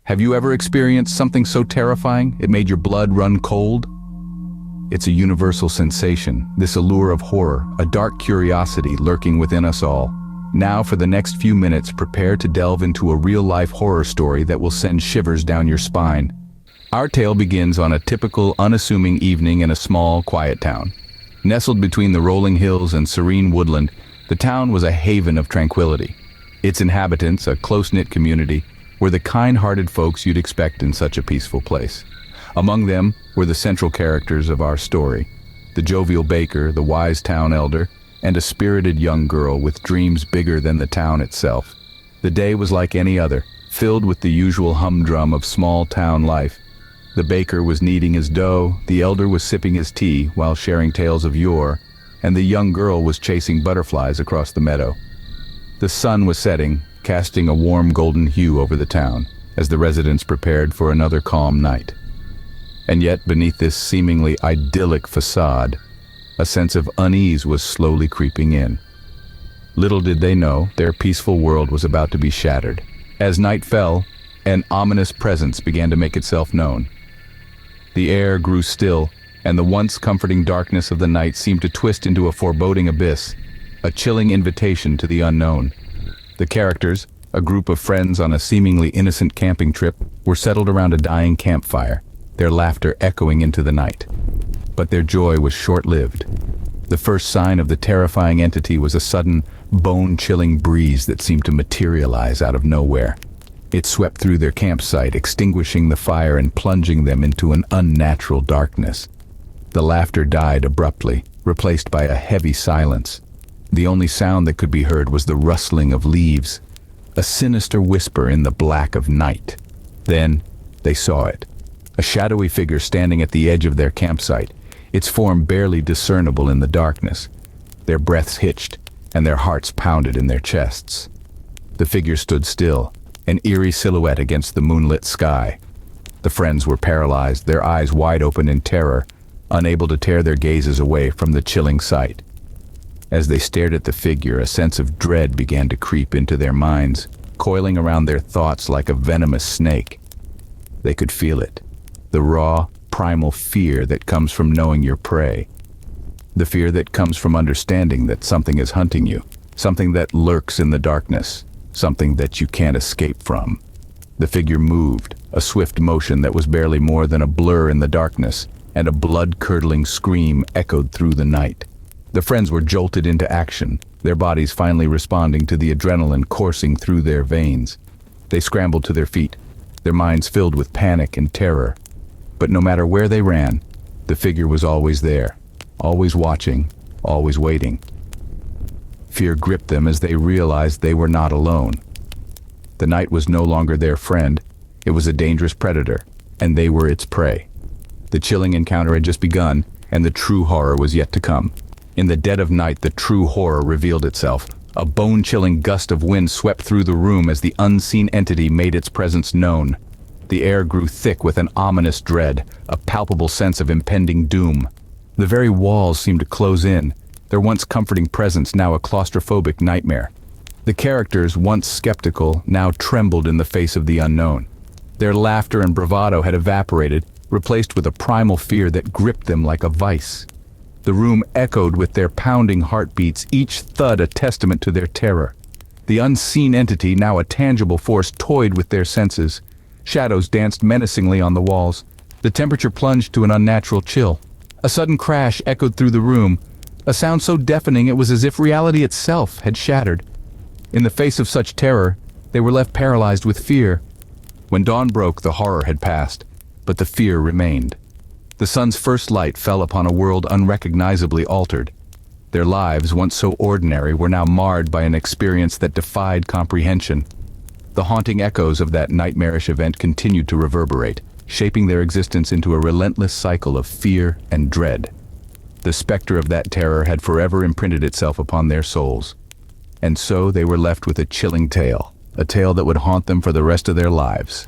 Have you ever experienced something so terrifying it made your blood run cold? It's a universal sensation, this allure of horror, a dark curiosity lurking within us all. Now for the next few minutes, prepare to delve into a real-life horror story that will send shivers down your spine. Our tale begins on a typical, unassuming evening in a small, quiet town. Nestled between the rolling hills and serene woodland, the town was a haven of tranquility. Its inhabitants, a close-knit community, were the kind-hearted folks you'd expect in such a peaceful place. Among them were the central characters of our story, the jovial baker, the wise town elder, and a spirited young girl with dreams bigger than the town itself. The day was like any other, filled with the usual humdrum of small-town life. The baker was kneading his dough, the elder was sipping his tea while sharing tales of yore, and the young girl was chasing butterflies across the meadow. The sun was setting, casting a warm golden hue over the town, as the residents prepared for another calm night. And yet, beneath this seemingly idyllic facade, a sense of unease was slowly creeping in. Little did they know, their peaceful world was about to be shattered. As night fell, an ominous presence began to make itself known. The air grew still, and the once comforting darkness of the night seemed to twist into a foreboding abyss, a chilling invitation to the unknown. The characters, a group of friends on a seemingly innocent camping trip, were settled around a dying campfire, their laughter echoing into the night. But their joy was short-lived. The first sign of the terrifying entity was a sudden, bone-chilling breeze that seemed to materialize out of nowhere. It swept through their campsite, extinguishing the fire and plunging them into an unnatural darkness. The laughter died abruptly, replaced by a heavy silence. The only sound that could be heard was the rustling of leaves, a sinister whisper in the black of night. Then they saw it, a shadowy figure standing at the edge of their campsite, its form barely discernible in the darkness. Their breaths hitched, and their hearts pounded in their chests. The figure stood still, an eerie silhouette against the moonlit sky. The friends were paralyzed, their eyes wide open in terror, unable to tear their gazes away from the chilling sight. As they stared at the figure, a sense of dread began to creep into their minds, coiling around their thoughts like a venomous snake. They could feel it, the raw, primal fear that comes from knowing your prey. The fear that comes from understanding that something is hunting you, something that lurks in the darkness, something that you can't escape from. The figure moved, a swift motion that was barely more than a blur in the darkness, and a blood-curdling scream echoed through the night. The friends were jolted into action, their bodies finally responding to the adrenaline coursing through their veins. They scrambled to their feet, their minds filled with panic and terror. But no matter where they ran, the figure was always there, always watching, always waiting. Fear gripped them as they realized they were not alone. The night was no longer their friend, it was a dangerous predator, and they were its prey. The chilling encounter had just begun, and the true horror was yet to come. In the dead of night, the true horror revealed itself. A bone-chilling gust of wind swept through the room as the unseen entity made its presence known. The air grew thick with an ominous dread, a palpable sense of impending doom. The very walls seemed to close in, their once comforting presence now a claustrophobic nightmare. The characters, once skeptical, now trembled in the face of the unknown. Their laughter and bravado had evaporated, replaced with a primal fear that gripped them like a vice. The room echoed with their pounding heartbeats, each thud a testament to their terror. The unseen entity, now a tangible force, toyed with their senses. Shadows danced menacingly on the walls. The temperature plunged to an unnatural chill. A sudden crash echoed through the room, a sound so deafening it was as if reality itself had shattered. In the face of such terror, they were left paralyzed with fear. When dawn broke, the horror had passed, but the fear remained. The sun's first light fell upon a world unrecognizably altered. Their lives, once so ordinary, were now marred by an experience that defied comprehension. The haunting echoes of that nightmarish event continued to reverberate, shaping their existence into a relentless cycle of fear and dread. The specter of that terror had forever imprinted itself upon their souls. And so they were left with a chilling tale, a tale that would haunt them for the rest of their lives.